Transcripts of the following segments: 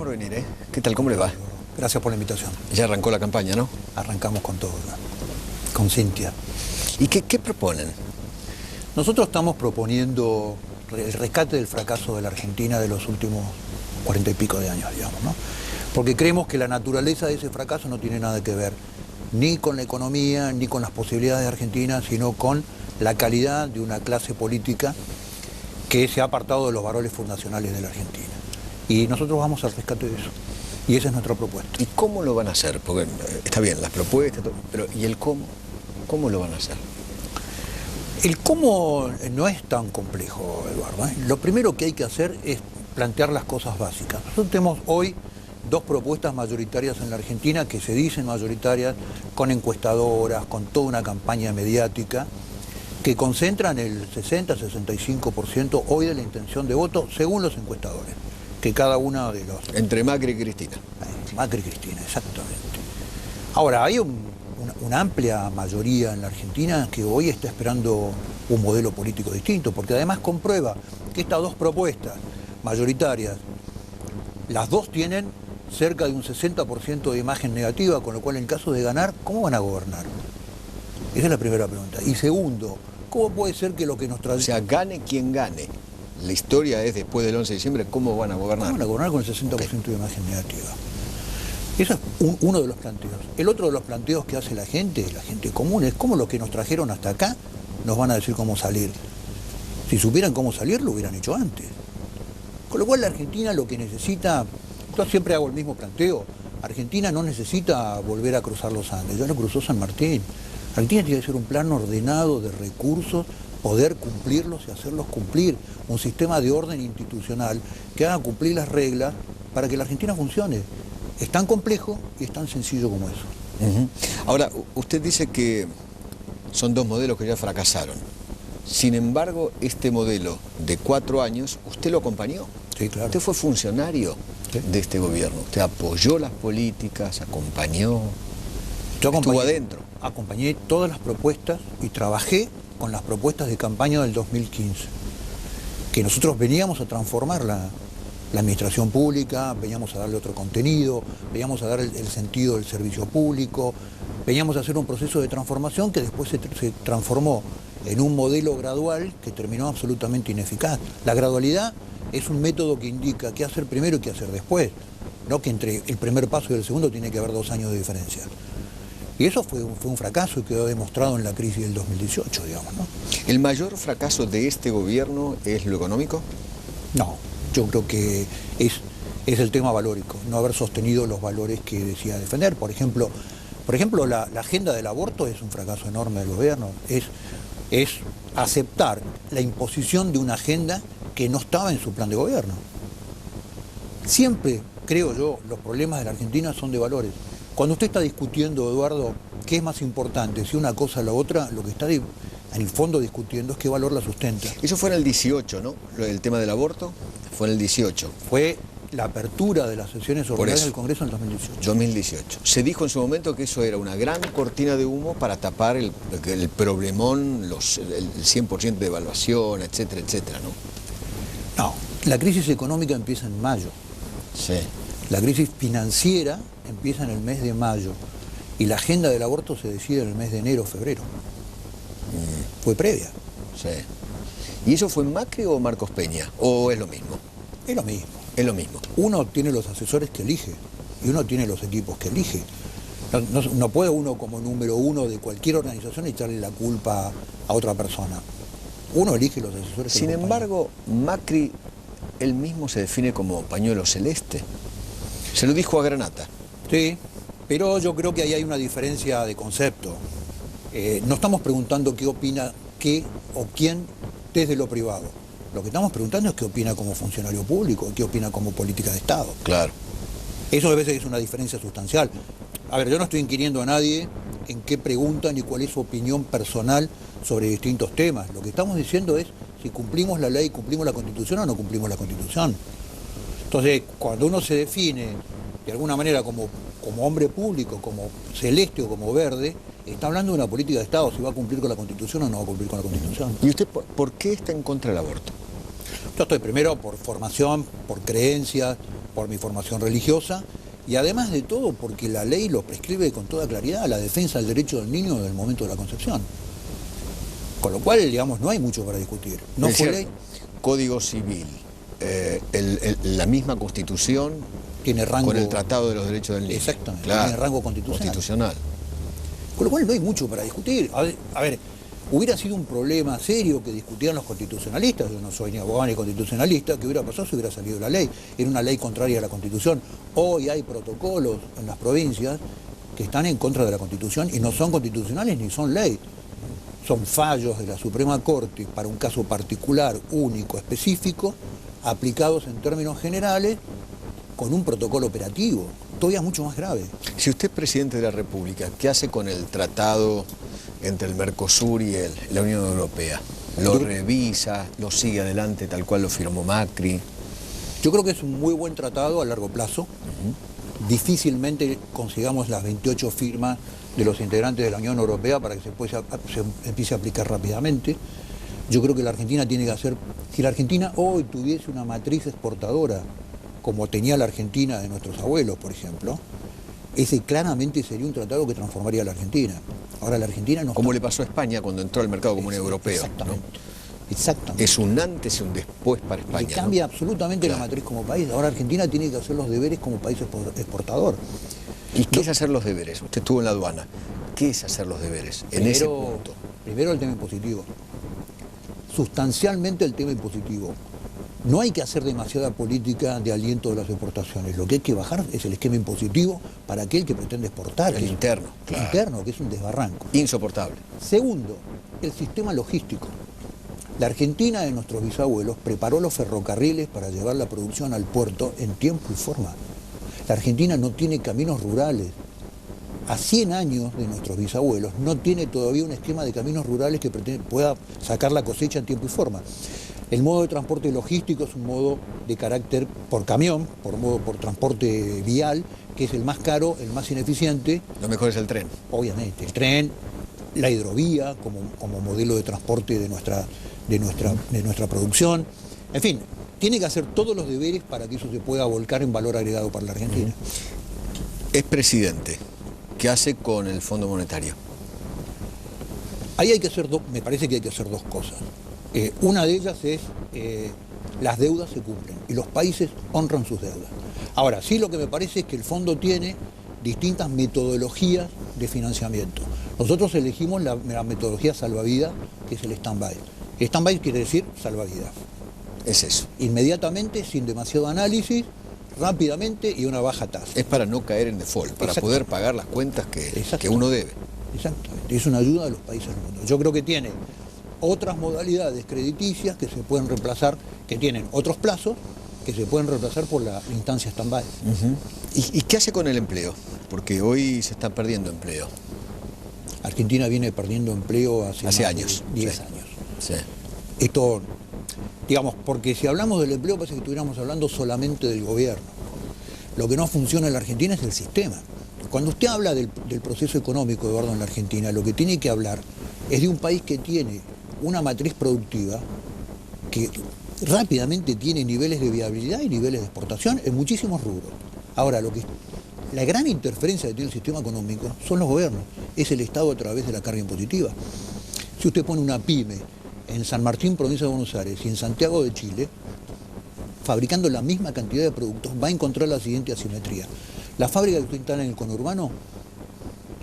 por venir, ¿eh? ¿Qué tal? ¿Cómo le va? Gracias por la invitación. Ya arrancó la campaña, ¿no? Arrancamos con todo, con Cintia. ¿Y qué proponen? Nosotros estamos proponiendo el rescate del fracaso de la Argentina de los últimos 40 y pico de años, digamos, ¿no? Porque creemos que la naturaleza de ese fracaso no tiene nada que ver ni con la economía, ni con las posibilidades de Argentina, sino con la calidad de una clase política que se ha apartado de los valores fundacionales de la Argentina. Y nosotros vamos al rescate de eso. Y esa es nuestra propuesta. ¿Y cómo lo van a hacer? Porque está bien, las propuestas, todo, pero ¿y el cómo? ¿Cómo lo van a hacer? El cómo no es tan complejo, Eduardo, ¿eh? Lo primero que hay que hacer es plantear las cosas básicas. Nosotros tenemos hoy dos propuestas mayoritarias en la Argentina que se dicen mayoritarias, con encuestadoras, con toda una campaña mediática, que concentran el 60-65% hoy de la intención de voto, según los encuestadores, que cada una de los... Entre Macri y Cristina. Macri y Cristina, exactamente. Ahora, hay una amplia mayoría en la Argentina que hoy está esperando un modelo político distinto, porque además comprueba que estas dos propuestas mayoritarias, las dos tienen cerca de un 60% de imagen negativa, con lo cual en caso de ganar, ¿cómo van a gobernar? Esa es la primera pregunta. Y segundo, ¿cómo puede ser que lo que nos trae... O sea, gane quien gane. La historia es después del 11 de diciembre, ¿cómo van a gobernar? ¿Cómo van a gobernar con el 60% de imagen negativa? Eso es uno de los planteos. El otro de los planteos que hace la gente común, es cómo los que nos trajeron hasta acá nos van a decir cómo salir. Si supieran cómo salir, lo hubieran hecho antes. Con lo cual la Argentina lo que necesita, yo siempre hago el mismo planteo, Argentina no necesita volver a cruzar los Andes, ya lo cruzó San Martín. Argentina tiene que ser un plan ordenado de recursos, poder cumplirlos y hacerlos cumplir, un sistema de orden institucional que haga cumplir las reglas para que la Argentina funcione. Es tan complejo y es tan sencillo como eso. Ahora, usted dice que son dos modelos que ya fracasaron. Sin embargo, este modelo de 4 años, ¿usted lo acompañó? Sí, claro. Usted fue funcionario de este gobierno. Usted apoyó las políticas, acompañó, estuvo adentro. Acompañé todas las propuestas y trabajé con las propuestas de campaña del 2015, que nosotros veníamos a transformar la administración pública, veníamos a darle otro contenido, veníamos a dar el sentido del servicio público, veníamos a hacer un proceso de transformación que después se transformó en un modelo gradual que terminó absolutamente ineficaz. La gradualidad es un método que indica qué hacer primero y qué hacer después, no que entre el primer paso y el segundo tiene que haber 2 años de diferencia. Y eso fue un fracaso y quedó demostrado en la crisis del 2018, digamos, ¿no? ¿El mayor fracaso de este gobierno es lo económico? No, yo creo que es el tema valórico, no haber sostenido los valores que decía defender. Por ejemplo, la agenda del aborto es un fracaso enorme del gobierno, es aceptar la imposición de una agenda que no estaba en su plan de gobierno. Siempre, creo yo, los problemas de la Argentina son de valores. Cuando usted está discutiendo, Eduardo, qué es más importante, si una cosa o la otra, lo que está en el fondo discutiendo es qué valor la sustenta. Eso fue en el 18, ¿no? El tema del aborto fue en el 18. Fue la apertura de las sesiones ordinarias del Congreso en el 2018. 2018. Se dijo en su momento que eso era una gran cortina de humo para tapar el problemón, el 100% de evaluación, etcétera, etcétera, ¿no? No, la crisis económica empieza en mayo. Sí. La crisis financiera empieza en el mes de mayo y la agenda del aborto se decide en el mes de enero o febrero. Fue previa. Sí. ¿Y eso fue Macri o Marcos Peña? ¿O es lo mismo? Es lo mismo. Es lo mismo. Uno tiene los asesores que elige y uno tiene los equipos que elige. No puede uno como número uno de cualquier organización echarle la culpa a otra persona. Uno elige los asesores que Sin embargo, Macri él mismo se define como pañuelo celeste. Se lo dijo a Granata. Sí, pero yo creo que ahí hay una diferencia de concepto. No estamos preguntando qué opina qué o quién desde lo privado. Lo que estamos preguntando es qué opina como funcionario público, qué opina como política de Estado. Claro. Eso a veces es una diferencia sustancial. A ver, yo no estoy inquiriendo a nadie en qué pregunta ni cuál es su opinión personal sobre distintos temas. Lo que estamos diciendo es si cumplimos la ley, cumplimos la Constitución o no cumplimos la Constitución. Entonces, cuando uno se define de alguna manera como hombre público, como celeste o como verde, está hablando de una política de Estado, si va a cumplir con la Constitución o no va a cumplir con la Constitución. ¿Y usted por qué está en contra del aborto? Yo estoy primero por formación, por creencias, por mi formación religiosa, y además de todo porque la ley lo prescribe con toda claridad, la defensa del derecho del niño en el momento de la concepción. Con lo cual, digamos, no hay mucho para discutir. No fue ley. Código Civil, la misma Constitución tiene rango, con el Tratado de los Derechos del Niño. Exactamente, claro, tiene rango constitucional. Con lo cual no hay mucho para discutir. A ver, hubiera sido un problema serio que discutían los constitucionalistas, yo no soy ni abogado ni constitucionalista, que hubiera pasado si hubiera salido la ley. Era una ley contraria a la Constitución. Hoy hay protocolos en las provincias que están en contra de la Constitución y no son constitucionales ni son ley. Son fallos de la Suprema Corte para un caso particular, único, específico, aplicados en términos generales con un protocolo operativo, todavía mucho más grave. Si usted es presidente de la República, ¿qué hace con el tratado entre el Mercosur y la Unión Europea? ¿Lo revisa, lo sigue adelante tal cual lo firmó Macri? Yo creo que es un muy buen tratado a largo plazo. Difícilmente consigamos las 28 firmas de los integrantes de la Unión Europea para que se empiece a aplicar rápidamente. Yo creo que la Argentina tiene que hacer... Si la Argentina hoy tuviese una matriz exportadora, como tenía la Argentina de nuestros abuelos, por ejemplo, ese claramente sería un tratado que transformaría a la Argentina. Ahora la Argentina no... Como le pasó a España cuando entró al mercado común europeo. Exactamente. ¿No? Exactamente. Es un antes y un después para España. Y cambia, ¿no?, absolutamente, claro, la matriz como país. Ahora Argentina tiene que hacer los deberes como país exportador. ¿Y qué es hacer los deberes? Usted estuvo en la aduana. ¿Qué es hacer los deberes en ese punto? Primero el tema impositivo. Sustancialmente el tema impositivo. No hay que hacer demasiada política de aliento de las exportaciones. Lo que hay que bajar es el esquema impositivo para aquel que pretende exportar. El interno. Claro. Interno, que es un desbarranco. Insoportable. Segundo, el sistema logístico. La Argentina de nuestros bisabuelos preparó los ferrocarriles para llevar la producción al puerto en tiempo y forma. La Argentina no tiene caminos rurales. A 100 años de nuestros bisabuelos no tiene todavía un esquema de caminos rurales que pueda sacar la cosecha en tiempo y forma. El modo de transporte logístico es un modo de carácter por camión, por transporte vial, que es el más caro, el más ineficiente. Lo mejor es el tren. Obviamente, el tren, la hidrovía como modelo de transporte de nuestra producción. En fin, tiene que hacer todos los deberes para que eso se pueda volcar en valor agregado para la Argentina. Es presidente. ¿Qué hace con el Fondo Monetario? Ahí hay que hacer me parece que hay que hacer dos cosas. Una de ellas es las deudas se cumplen y los países honran sus deudas. Ahora, sí, lo que me parece es que el fondo tiene distintas metodologías de financiamiento. Nosotros elegimos la metodología salvavidas, que es el stand-by. Stand-by quiere decir salvavidas. Es eso. Inmediatamente, sin demasiado análisis, rápidamente y una baja tasa. Es para no caer en default, para poder pagar las cuentas que uno debe. Exactamente, es una ayuda a los países del mundo. Yo creo que tiene otras modalidades crediticias que se pueden reemplazar, que tienen otros plazos, que se pueden reemplazar por la instancia stand-by. ¿Y qué hace con el empleo? Porque hoy se está perdiendo empleo. Argentina viene perdiendo empleo hace años. 10 años. Sí. Esto, digamos, porque si hablamos del empleo parece que estuviéramos hablando solamente del gobierno. Lo que no funciona en la Argentina es el sistema. Cuando usted habla del proceso económico, Eduardo, en la Argentina, lo que tiene que hablar es de un país que tiene una matriz productiva que rápidamente tiene niveles de viabilidad y niveles de exportación en muchísimos rubros. Ahora, la gran interferencia que tiene el sistema económico son los gobiernos, es el Estado a través de la carga impositiva. Si usted pone una pyme en San Martín, provincia de Buenos Aires, y en Santiago de Chile, fabricando la misma cantidad de productos, va a encontrar la siguiente asimetría. La fábrica que usted instala en el conurbano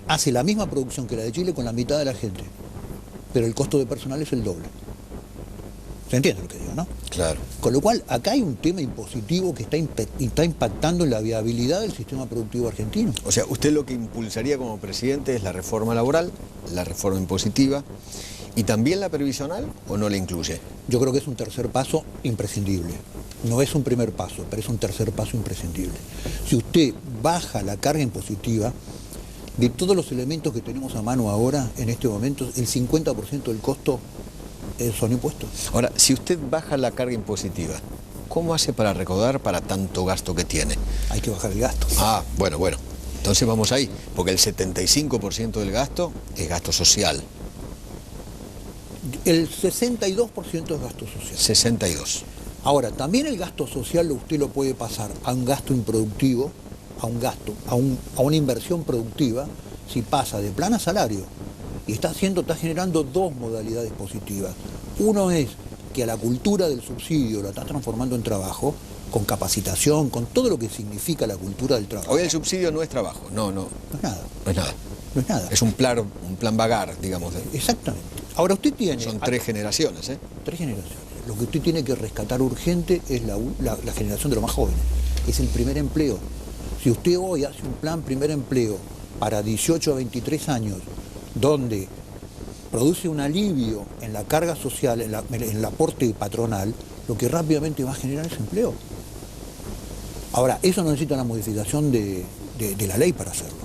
hace la misma producción que la de Chile con la mitad de la gente, pero el costo de personal es el doble. ¿Se entiende lo que digo, no? Claro. Con lo cual, acá hay un tema impositivo que está impactando en la viabilidad del sistema productivo argentino. O sea, usted lo que impulsaría como presidente es la reforma laboral, la reforma impositiva, ¿y también la previsional o no la incluye? Yo creo que es un tercer paso imprescindible. No es un primer paso, pero es un tercer paso imprescindible. Si usted baja la carga impositiva, de todos los elementos que tenemos a mano ahora, en este momento, el 50% del costo son impuestos. Ahora, si usted baja la carga impositiva, ¿cómo hace para recaudar para tanto gasto que tiene? Hay que bajar el gasto. Ah, bueno. Entonces vamos ahí, porque el 75% del gasto es gasto social. El 62% es gasto social. 62. Ahora, también el gasto social usted lo puede pasar a un gasto improductivo, a una inversión productiva, si pasa de plan a salario. Y está generando dos modalidades positivas. Uno es que a la cultura del subsidio la está transformando en trabajo, con capacitación, con todo lo que significa la cultura del trabajo. Hoy el subsidio no es trabajo, no. No es nada. No es nada. No es nada. Es un plan vagar, digamos. Exactamente. Ahora usted tiene... Son 3 generaciones, ¿eh? 3 generaciones. Lo que usted tiene que rescatar urgente es la generación de los más jóvenes. Es el primer empleo. Si usted hoy hace un plan primer empleo para 18 a 23 años, donde produce un alivio en la carga social, en el aporte patronal, lo que rápidamente va a generar es empleo. Ahora, eso no necesita una modificación de la ley para hacerlo.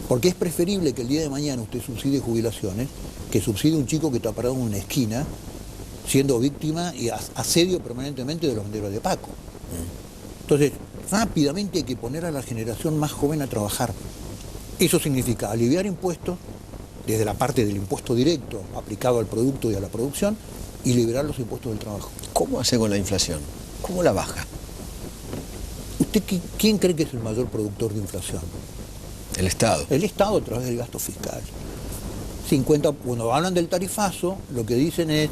Porque es preferible que el día de mañana usted subsidie jubilaciones que subsidie un chico que está parado en una esquina siendo víctima y asedio permanentemente de los banderos de Paco. Entonces, rápidamente hay que poner a la generación más joven a trabajar. Eso significa aliviar impuestos, desde la parte del impuesto directo aplicado al producto y a la producción, y liberar los impuestos del trabajo. ¿Cómo hace con la inflación? ¿Cómo la baja? ¿Usted quién cree que es el mayor productor de inflación? El Estado. El Estado a través del gasto fiscal. Cuando hablan del tarifazo, lo que dicen es,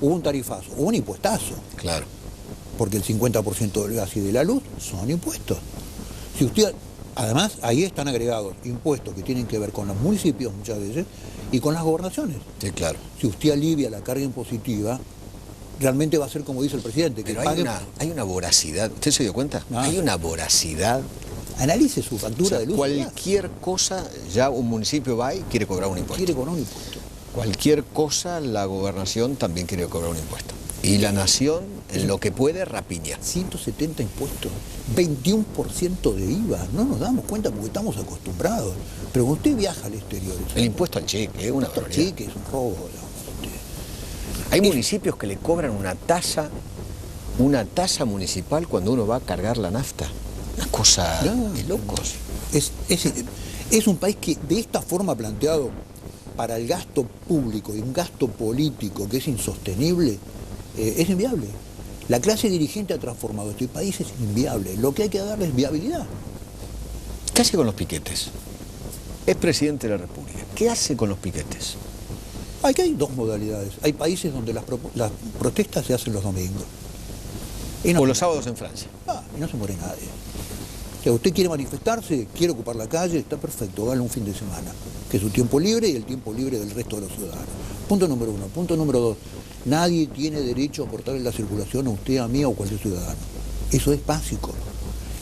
hubo un tarifazo, hubo un impuestazo. Claro. Porque el 50% del gas y de la luz son impuestos. Si usted, además, ahí están agregados impuestos que tienen que ver con los municipios muchas veces y con las gobernaciones. Sí, claro. Si usted alivia la carga impositiva, realmente va a ser como dice el presidente. Que pero hay una voracidad, ¿usted se dio cuenta? Hay una voracidad. Analice su factura de luz. Cualquier cosa, ya un municipio va y quiere cobrar un impuesto. Quiere cobrar un impuesto. Cualquier cosa, la gobernación también quiere cobrar un impuesto. Y la nación, en lo que puede, rapiña. 170 impuestos, 21% de IVA. No nos damos cuenta porque estamos acostumbrados. Pero cuando usted viaja al exterior... El impuesto al cheque es una barbaridad. El cheque es un robo. Hay municipios que le cobran una tasa municipal cuando uno va a cargar la nafta. Una cosa de locos. Es un país que de esta forma planteado para el gasto público y un gasto político que es insostenible, es inviable. La clase dirigente ha transformado este país, es inviable. Lo que hay que darle es viabilidad. ¿Qué hace con los piquetes? Es presidente de la República. ¿Qué hace con los piquetes? Aquí hay dos modalidades. Hay países donde las protestas se hacen los domingos. O los sábados en Francia. Y no se muere nadie. O sea, usted quiere manifestarse, quiere ocupar la calle, está perfecto, hágalo un fin de semana, que es su tiempo libre y el tiempo libre del resto de los ciudadanos. Punto número 1. Punto número 2. Nadie tiene derecho a cortarle la circulación a usted, a mí o a cualquier ciudadano. Eso es básico.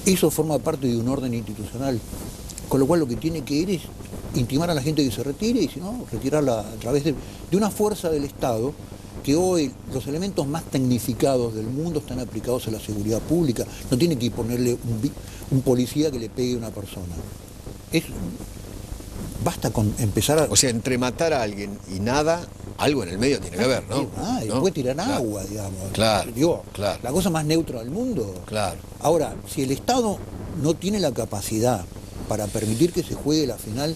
Eso forma parte de un orden institucional. Con lo cual lo que tiene que ir es intimar a la gente que se retire y si no, retirarla a través de una fuerza del Estado que hoy los elementos más tecnificados del mundo están aplicados a la seguridad pública. No tiene que ponerle un policía que le pegue a una persona. Basta con empezar a... O sea, entre matar a alguien y nada, algo en el medio tiene que haber, ¿no? Y puede tirar agua, digamos. Claro, claro. La cosa más neutra del mundo. Claro. Ahora, si el Estado no tiene la capacidad para permitir que se juegue la final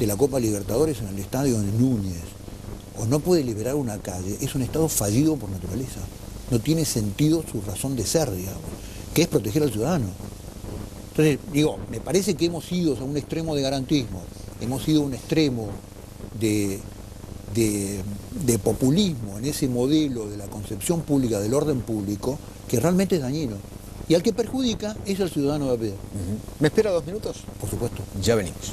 de la Copa Libertadores en el estadio de Núñez, o no puede liberar una calle, es un Estado fallido por naturaleza. No tiene sentido su razón de ser, digamos, que es proteger al ciudadano. Entonces, me parece que hemos ido a un extremo de garantismo, hemos ido a un extremo de populismo en ese modelo de la concepción pública del orden público, que realmente es dañino. Y al que perjudica es al ciudadano de a pie. ¿Me espera 2 minutos? Por supuesto. Ya venimos.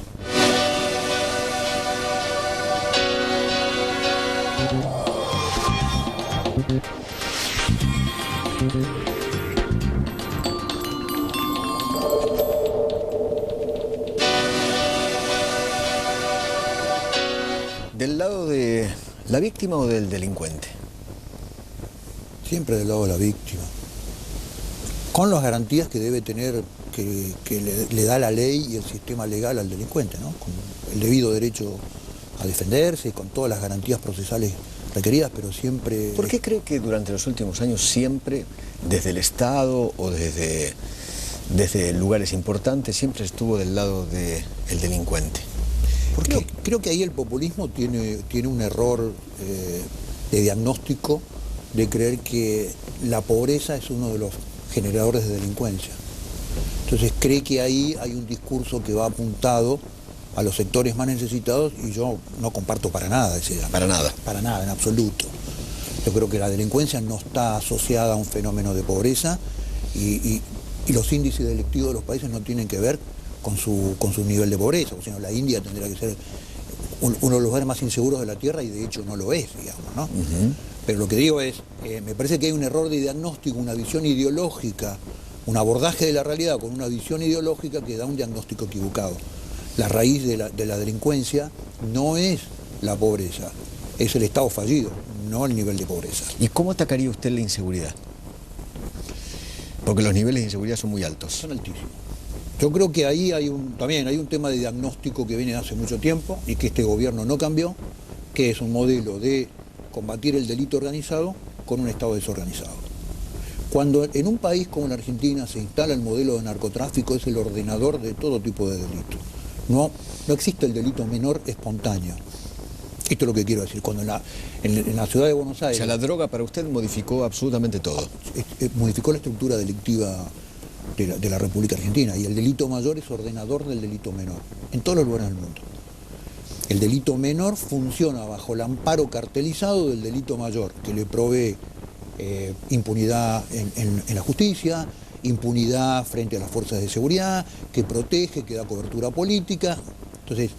¿Del lado de la víctima o del delincuente? Siempre del lado de la víctima. Con las garantías que debe tener, que le da la ley y el sistema legal al delincuente, ¿no? Con el debido derecho a defenderse, con todas las garantías procesales requeridas, pero siempre... ¿Por qué cree que durante los últimos años siempre, desde el Estado o desde lugares importantes, siempre estuvo del lado del delincuente? ¿Por qué? Creo que ahí el populismo tiene un error de diagnóstico de creer que la pobreza es uno de los generadores de delincuencia. Entonces cree que ahí hay un discurso que va apuntado a los sectores más necesitados y yo no comparto para nada ese diagnóstico. Para nada. Para nada, en absoluto. Yo creo que la delincuencia no está asociada a un fenómeno de pobreza y los índices delictivos de los países no tienen que ver con su nivel de pobreza. O sea, la India tendría que ser uno de los lugares más inseguros de la Tierra y de hecho no lo es, digamos, ¿no? Pero lo que digo es, me parece que hay un error de diagnóstico, una visión ideológica, un abordaje de la realidad con una visión ideológica que da un diagnóstico equivocado. La raíz de la delincuencia no es la pobreza, es el Estado fallido, no el nivel de pobreza. ¿Y cómo atacaría usted la inseguridad? Porque los niveles de inseguridad son muy altos. Son altísimos. Yo creo que ahí también hay un tema de diagnóstico que viene de hace mucho tiempo y que este gobierno no cambió, que es un modelo de combatir el delito organizado con un Estado desorganizado. Cuando en un país como la Argentina se instala el modelo de narcotráfico, es el ordenador de todo tipo de delitos. No existe el delito menor espontáneo. Esto es lo que quiero decir. Cuando en la ciudad de Buenos Aires... O sea, la droga para usted modificó absolutamente todo. Modificó la estructura delictiva de la República Argentina y el delito mayor es ordenador del delito menor, en todos los lugares del mundo. El delito menor funciona bajo el amparo cartelizado del delito mayor, que le provee impunidad en la justicia, impunidad frente a las fuerzas de seguridad, que protege, que da cobertura política. Entonces,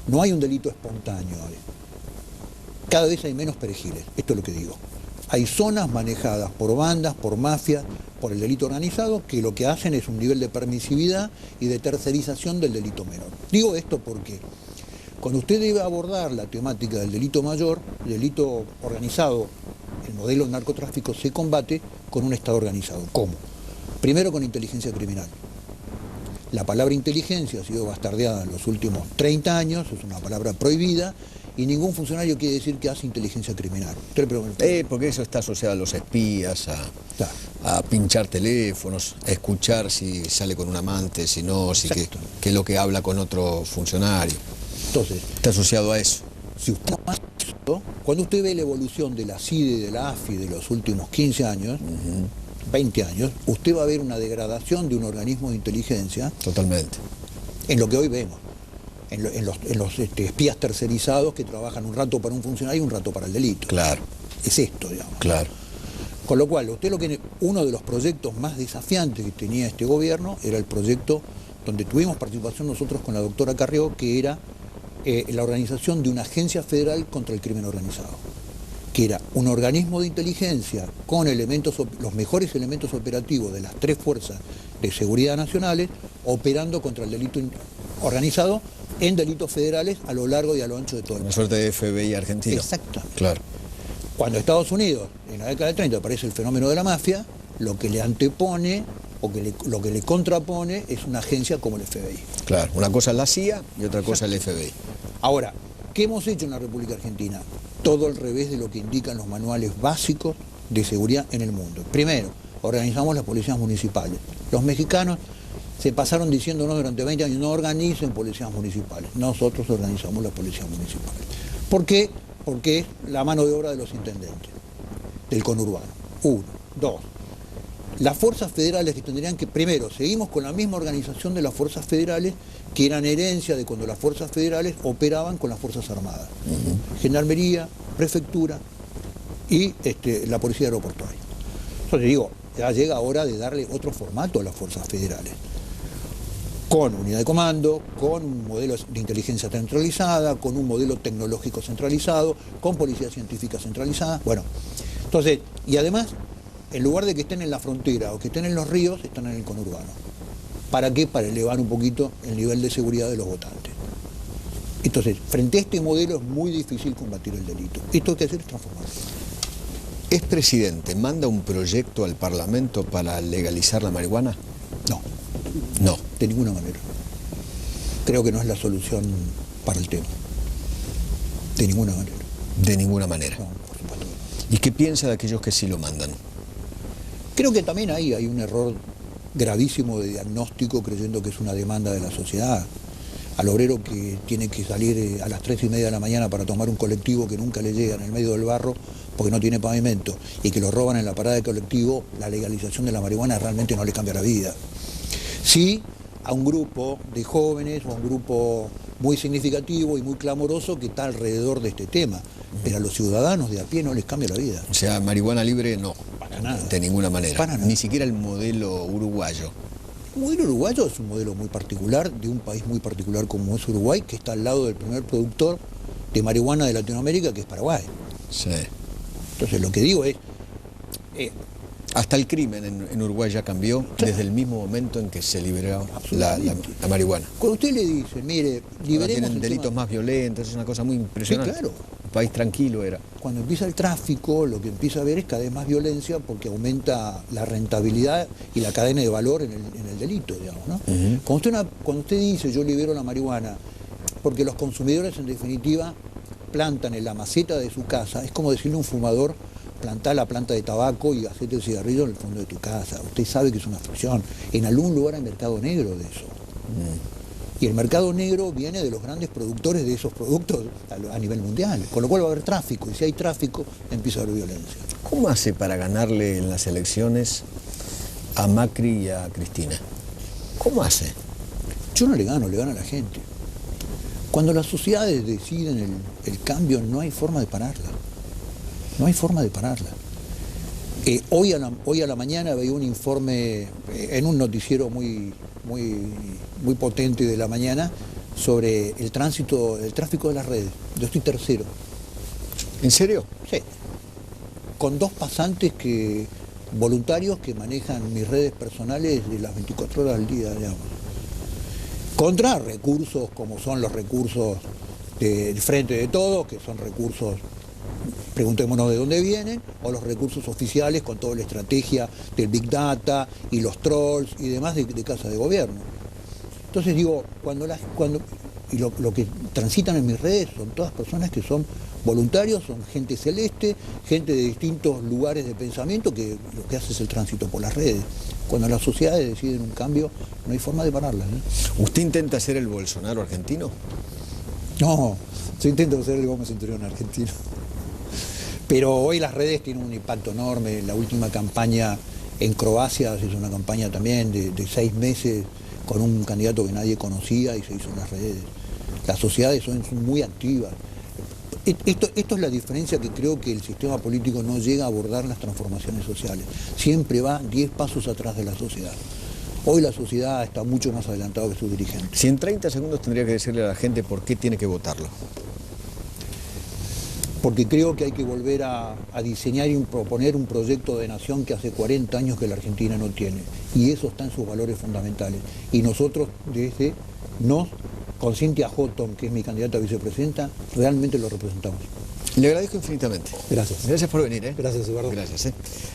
no hay un delito espontáneo. Cada vez hay menos perejiles, esto es lo que digo. Hay zonas manejadas por bandas, por mafias, por el delito organizado, que lo que hacen es un nivel de permisividad y de tercerización del delito menor. Digo esto porque cuando usted debe abordar la temática del delito mayor, el delito organizado, el modelo de narcotráfico se combate con un Estado organizado. ¿Cómo? Primero con inteligencia criminal. La palabra inteligencia ha sido bastardeada en los últimos 30 años, es una palabra prohibida, y ningún funcionario quiere decir que hace inteligencia criminal. Porque eso está asociado a los espías, a pinchar teléfonos, a escuchar si sale con un amante, si no, si que es lo que habla con otro funcionario. Entonces, está asociado a eso. Si usted, cuando usted ve la evolución de la CIDE y de la AFI de los últimos 15 años, 20 años, usted va a ver una degradación de un organismo de inteligencia. Totalmente. En lo que hoy vemos. En los espías tercerizados que trabajan un rato para un funcionario y un rato para el delito. Claro. Es esto, digamos. Claro. Con lo cual, uno de los proyectos más desafiantes que tenía este gobierno era el proyecto donde tuvimos participación nosotros con la doctora Carrió, que era la organización de una agencia federal contra el crimen organizado, que era un organismo de inteligencia con los mejores elementos operativos de las 3 fuerzas de seguridad nacionales, operando contra el delito organizado en delitos federales a lo largo y a lo ancho de todo el país. Una suerte de FBI argentino. Exactamente. Claro. Cuando Estados Unidos, en la década del 30, aparece el fenómeno de la mafia, lo que le antepone o lo que le contrapone es una agencia como el FBI. Claro, una cosa es la CIA y otra cosa es el FBI. Ahora, ¿qué hemos hecho en la República Argentina? Todo al revés de lo que indican los manuales básicos de seguridad en el mundo. Primero, organizamos las policías municipales. Los mexicanos se pasaron diciéndonos durante 20 años, no organicen policías municipales. Nosotros organizamos las policías municipales. ¿Por qué? Porque es la mano de obra de los intendentes, del conurbano. 1. 2. Las fuerzas federales que tendrían que, primero, seguimos con la misma organización de las fuerzas federales que eran herencia de cuando las fuerzas federales operaban con las fuerzas armadas. Gendarmería, prefectura y la policía aeroportuaria. Entonces digo, ya llega hora de darle otro formato a las fuerzas federales. Con unidad de comando, con un modelo de inteligencia centralizada, con un modelo tecnológico centralizado, con policía científica centralizada. Bueno, entonces, y además, en lugar de que estén en la frontera o que estén en los ríos, están en el conurbano. ¿Para qué? Para elevar un poquito el nivel de seguridad de los votantes. Entonces, frente a este modelo es muy difícil combatir el delito. Esto hay que hacer es transformarlo. ¿Es presidente? ¿Manda un proyecto al Parlamento para legalizar la marihuana? No. No. De ninguna manera. Creo que no es la solución para el tema. De ninguna manera. De ninguna manera. No, por supuesto. ¿Y qué piensa de aquellos que sí lo mandan? Creo que también ahí hay un error gravísimo de diagnóstico creyendo que es una demanda de la sociedad. al obrero que tiene que salir a las 3:30 de la mañana para tomar un colectivo que nunca le llega en el medio del barro porque no tiene pavimento y que lo roban en la parada de colectivo, la legalización de la marihuana realmente no le cambia la vida. Sí, a un grupo de jóvenes o a un grupo muy significativo y muy clamoroso que está alrededor de este tema, pero a los ciudadanos de a pie no les cambia la vida. O sea, marihuana libre no, Para nada. de ninguna manera, Para nada. ni siquiera el modelo uruguayo. El modelo uruguayo es un modelo muy particular, de un país muy particular como es Uruguay, que está al lado del primer productor de marihuana de Latinoamérica, que es Paraguay. Sí. Entonces lo que digo es, Hasta el crimen en Uruguay ya cambió desde el mismo momento en que se liberó la marihuana. cuando usted le dice, mire, Ahora liberemos tienen el delitos tema. más violentos, es una cosa muy impresionante. Sí, claro. Un país tranquilo era. Cuando empieza el tráfico, lo que empieza a haber es cada vez más violencia porque aumenta la rentabilidad y la cadena de valor en el delito, digamos, ¿no? Uh-huh. Cuando usted dice yo libero la marihuana, porque los consumidores en definitiva plantan en la maceta de su casa, es como decirle a un fumador, plantá la planta de tabaco y hacete el cigarrillo en el fondo de tu casa. Usted sabe que es una ficción. En algún lugar hay mercado negro de eso. Y el mercado negro viene de los grandes productores de esos productos a nivel mundial, con lo cual va a haber tráfico, y si hay tráfico empieza a haber violencia. ¿Cómo hace para ganarle en las elecciones a Macri y a Cristina? ¿Cómo hace? Yo no le gano, le gana a la gente. Cuando las sociedades deciden el cambio, no hay forma de pararla. No hay forma de pararla. Hoy a la mañana veía un informe en un noticiero muy potente de la mañana sobre el tráfico de las redes. Yo estoy tercero. ¿En serio? Sí. Con 2 pasantes voluntarios que manejan mis redes personales de las 24 horas al día, digamos. Contra recursos como son los recursos del Frente de Todos, que son recursos, preguntémonos de dónde vienen, o los recursos oficiales con toda la estrategia del Big Data y los trolls y demás de casa de gobierno. Entonces digo, lo que transitan en mis redes son todas personas que son voluntarios, son gente celeste, gente de distintos lugares de pensamiento que lo que hace es el tránsito por las redes. Cuando las sociedades deciden un cambio, no hay forma de pararlas, ¿eh? ¿Usted intenta ser el Bolsonaro argentino? No, yo intento ser el Gómez Centurión argentino. Pero hoy las redes tienen un impacto enorme. La última campaña en Croacia se hizo una campaña también de 6 meses con un candidato que nadie conocía y se hizo en las redes. Las sociedades son muy activas. Esto es la diferencia que creo que el sistema político no llega a abordar las transformaciones sociales. Siempre va 10 pasos atrás de la sociedad. Hoy la sociedad está mucho más adelantada que sus dirigentes. Si en 30 segundos tendría que decirle a la gente por qué tiene que votarlo. Porque creo que hay que volver a diseñar y proponer un proyecto de nación que hace 40 años que la Argentina no tiene. Y eso está en sus valores fundamentales. Y nosotros, con Cynthia Houghton, que es mi candidata a vicepresidenta, realmente lo representamos. Le agradezco infinitamente. Gracias. Gracias por venir. Gracias, Eduardo. Gracias.